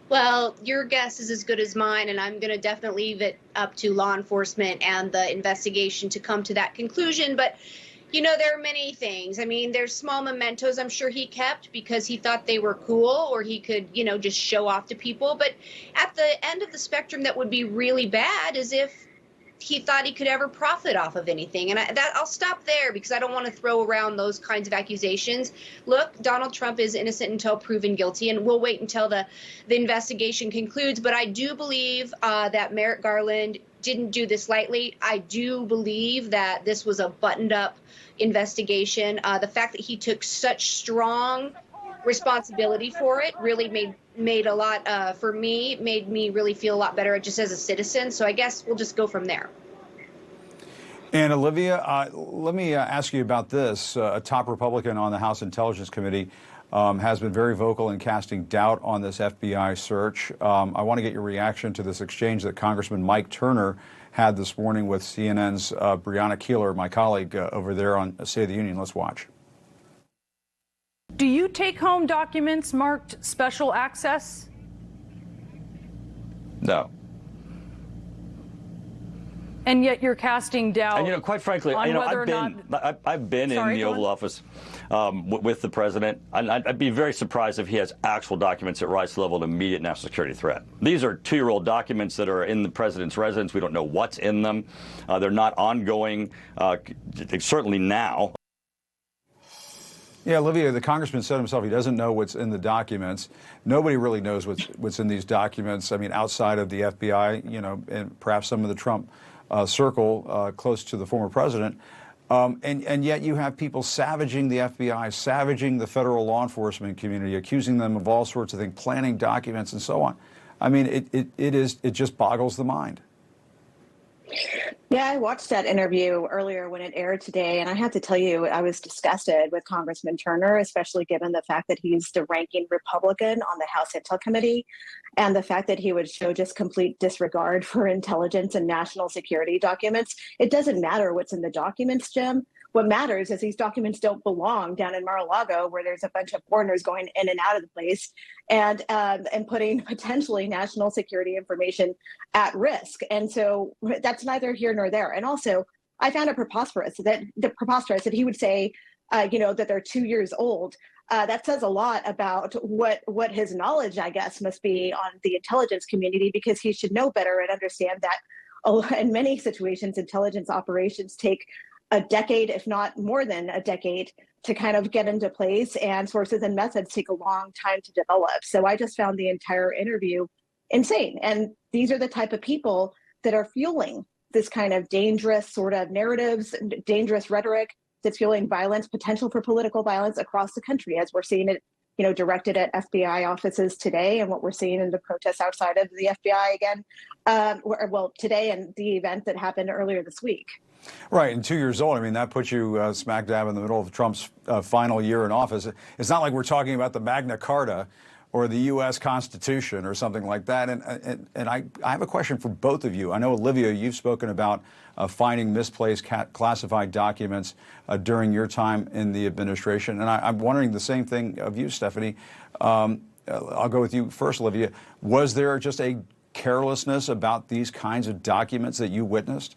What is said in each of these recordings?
Well, your guess is as good as mine, and I'm going to definitely leave it up to law enforcement and the investigation to come to that conclusion. But, there are many things. I mean, there's small mementos I'm sure he kept because he thought they were cool or he could, just show off to people. But at the end of the spectrum, that would be really bad is if he thought he could ever profit off of anything. And I'll stop there because I don't want to throw around those kinds of accusations. Look, Donald Trump is innocent until proven guilty, and we'll wait until the investigation concludes. But I do believe that Merrick Garland didn't do this lightly. I do believe that this was a buttoned up investigation. The fact that he took such strong responsibility for it really made a lot for me, made me really feel a lot better just as a citizen. So I guess we'll just go from there. And Olivia, let me ask you about this. A top Republican on the House Intelligence Committee has been very vocal in casting doubt on this FBI search. I want to get your reaction to this exchange that Congressman Mike Turner had this morning with CNN's Breonna Keeler, my colleague over there on State of the Union. Let's watch. Do you take home documents marked special access? No. And yet you're casting doubt. And quite frankly, I've been in the Oval Office with the president, and I'd be very surprised if he has actual documents that rise to the level of immediate national security threat. These are 2-year-old documents that are in the president's residence. We don't know what's in them. They're not ongoing, certainly now. Yeah, Olivia, the congressman said himself he doesn't know what's in the documents. Nobody really knows what's in these documents. I mean, outside of the FBI, and perhaps some of the Trump circle close to the former president. And yet you have people savaging the FBI, savaging the federal law enforcement community, accusing them of all sorts of things, planning documents and so on. I mean, it just boggles the mind. Yeah, I watched that interview earlier when it aired today, and I have to tell you, I was disgusted with Congressman Turner, especially given the fact that he's the ranking Republican on the House Intel Committee, and the fact that he would show just complete disregard for intelligence and national security documents. It doesn't matter what's in the documents, Jim. What matters is these documents don't belong down in Mar-a-Lago, where there's a bunch of foreigners going in and out of the place and putting potentially national security information at risk. And so that's neither here nor there. And also, I found it preposterous that he would say, that they're 2 years old. That says a lot about what his knowledge, I guess, must be on the intelligence community, because he should know better and understand that in many situations, intelligence operations take a decade, if not more than a decade, to kind of get into place, and sources and methods take a long time to develop. So I just found the entire interview insane. And these are the type of people that are fueling this kind of dangerous sort of narratives, dangerous rhetoric that's fueling violence, potential for political violence across the country, as we're seeing it, directed at FBI offices today, and what we're seeing in the protests outside of the FBI again, today, and the event that happened earlier this week. Right, and 2 years old, I mean, that puts you smack dab in the middle of Trump's final year in office. It's not like we're talking about the Magna Carta or the U.S. Constitution or something like that. And I have a question for both of you. I know, Olivia, you've spoken about finding misplaced classified documents during your time in the administration. And I'm wondering the same thing of you, Stephanie. I'll go with you first, Olivia. Was there just a carelessness about these kinds of documents that you witnessed?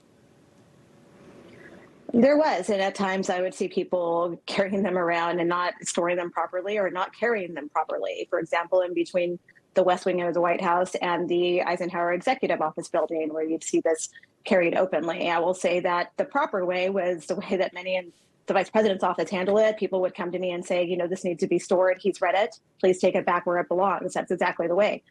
There was, and at times I would see people carrying them around and not storing them properly, or not carrying them properly. For example, in between the West Wing of the White House and the Eisenhower Executive Office building, where you'd see this carried openly. I will say that the proper way was the way that many in the Vice President's office handle it. People would come to me and say, this needs to be stored. He's read it. Please take it back where it belongs. That's exactly the way.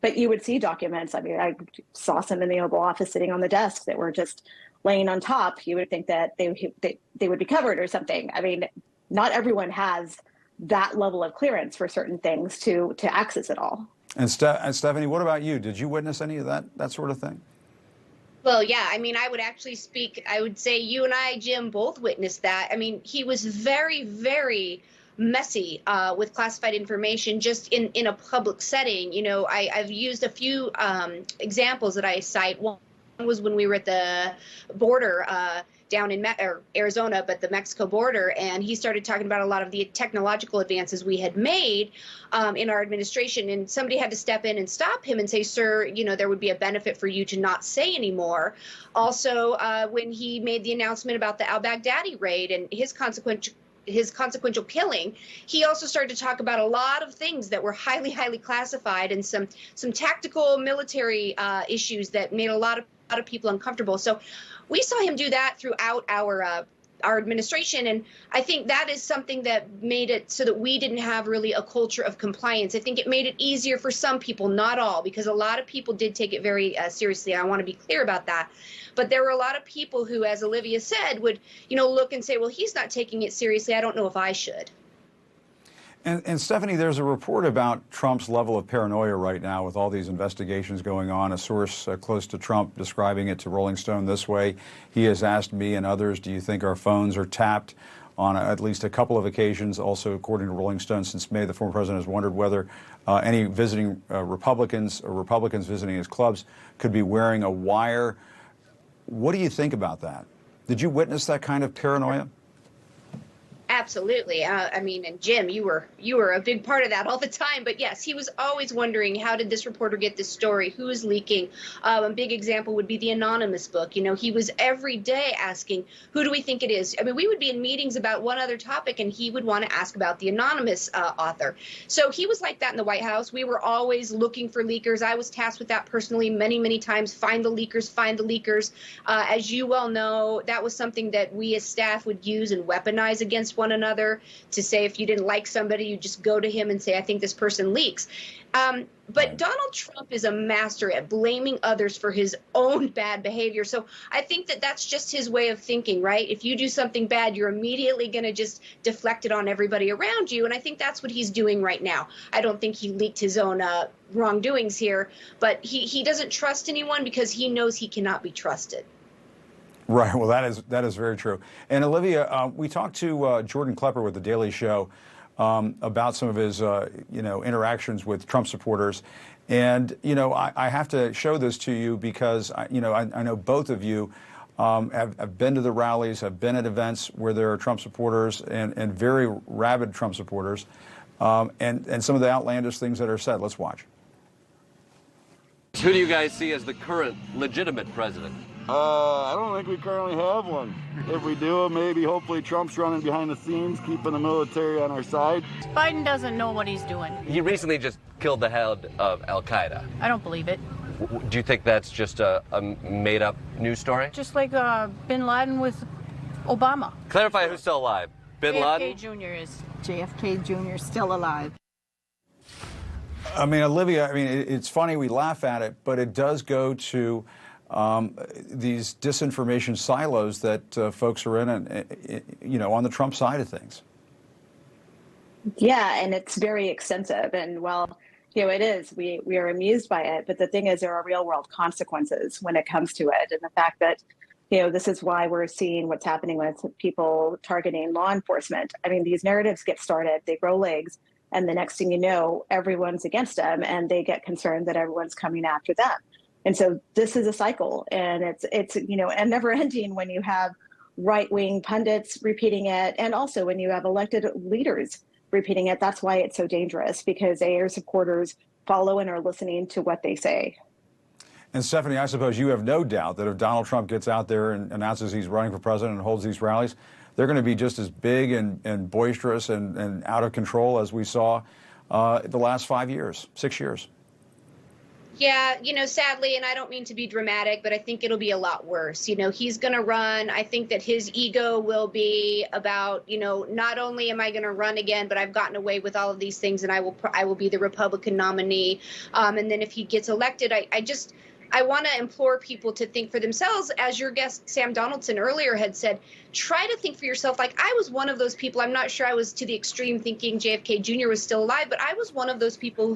But you would see documents. I mean, I saw some in the Oval Office sitting on the desk that were just laying on top. You would think that they would be covered or something. I mean, not everyone has that level of clearance for certain things to access it all. And Stephanie, what about you? Did you witness any of that sort of thing? Well, yeah, I mean, I would actually speak, I would say you and I, Jim, both witnessed that. I mean, he was very, very messy with classified information just in a public setting. I've used a few examples that I cite. One was when we were at the border down in Arizona, but the Mexico border, and he started talking about a lot of the technological advances we had made in our administration. And somebody had to step in and stop him and say, sir, you know, there would be a benefit for you to not say anymore. Also, when he made the announcement about the al-Baghdadi raid and his consequential killing, he also started to talk about a lot of things that were highly classified and some tactical military issues that made a lot of people uncomfortable. So we saw him do that throughout our administration, and I think that is something that made it so that we didn't have really a culture of compliance. I think it made it easier for some people, not all, because a lot of people did take it very seriously. I want to be clear about that. But there were a lot of people who, as Olivia said, would, you know, look and say, well, he's not taking it seriously. I don't know if I should. And Stephanie, there's a report about Trump's level of paranoia right now with all these investigations going on. A source close to Trump describing it to Rolling Stone this way: he has asked me and others, do you think our phones are tapped on at least a couple of occasions? Also, according to Rolling Stone, since May, the former president has wondered whether any visiting Republicans or Republicans visiting his clubs could be wearing a wire. What do you think about that? Did you witness that kind of paranoia? Absolutely. I mean, and Jim, you were a big part of that all the time. But yes, he was always wondering, how did this reporter get this story? Who is leaking? A big example would be the Anonymous book. You know, he was every day asking, who do we think it is? I mean, we would be in meetings about one other topic, and he would want to ask about the Anonymous author. So he was like that in the White House. We were always looking for leakers. I was tasked with that personally many times. Find the leakers, find the leakers. As you well know, that was something that we as staff would use and weaponize against one another, to say if you didn't like somebody, you just go to him and say, I think this person leaks. But Donald Trump is a master at blaming others for his own bad behavior. So I think that that's just his way of thinking, right? If you do something bad, you're immediately going to just deflect it on everybody around you. And I think that's what he's doing right now. I don't think he leaked his own wrongdoings here, but he doesn't trust anyone because he knows he cannot be trusted. Right. Well, that is very true. And Olivia, we talked to Jordan Klepper with The Daily Show about some of his, interactions with Trump supporters. And, I have to show this to you because, I know both of you have been to the rallies, have been at events where there are Trump supporters and very rabid Trump supporters, and some of the outlandish things that are said. Let's watch. Who do you guys see as the current legitimate president? I don't think we currently have one. If we do, maybe hopefully Trump's running behind the scenes, keeping the military on our side. Biden doesn't know what he's doing. He recently just killed the head of Al-Qaeda. I don't believe it. Do you think that's just a made-up news story? Just like bin Laden with Obama. Clarify who's still alive. Bin Laden? JFK Jr. is. JFK Jr. still alive. I mean, Olivia, it's funny we laugh at it, but it does go to these disinformation silos that folks are in, and, on the Trump side of things. Yeah, and it's very extensive. And it is. We are amused by it. But the thing is, there are real world consequences when it comes to it. And the fact that, this is why we're seeing what's happening with people targeting law enforcement. I mean, these narratives get started, they grow legs, and the next thing you know, everyone's against them, and they get concerned that everyone's coming after them. And so this is a cycle, and it's and never ending when you have right-wing pundits repeating it, and also when you have elected leaders repeating it. That's why it's so dangerous, because their supporters follow and are listening to what they say. And Stephanie, I suppose you have no doubt that if Donald Trump gets out there and announces he's running for president and holds these rallies, they're going to be just as big and boisterous and out of control as we saw the last 6 years. Yeah, sadly, and I don't mean to be dramatic, but I think it'll be a lot worse. He's going to run. I think that his ego will be about, not only am I going to run again, but I've gotten away with all of these things, and I will be the Republican nominee. And then if he gets elected, I want to implore people to think for themselves. As your guest, Sam Donaldson, earlier had said, try to think for yourself. Like, I was one of those people. I'm not sure I was to the extreme thinking JFK Jr. was still alive, but I was one of those people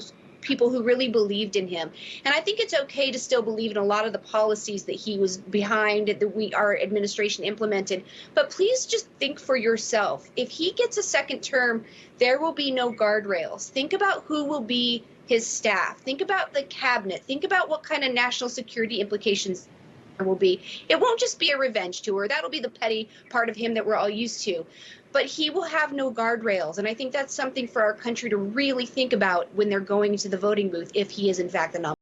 who really believed in him. And I think it's okay to still believe in a lot of the policies that he was behind, that our administration implemented. But please just think for yourself. If he gets a second term, there will be no guardrails. Think about who will be his staff. Think about the cabinet. Think about what kind of national security implications will be. It won't just be a revenge tour. That'll be the petty part of him that we're all used to. But he will have no guardrails. And I think that's something for our country to really think about when they're going into the voting booth, if he is in fact the nominee.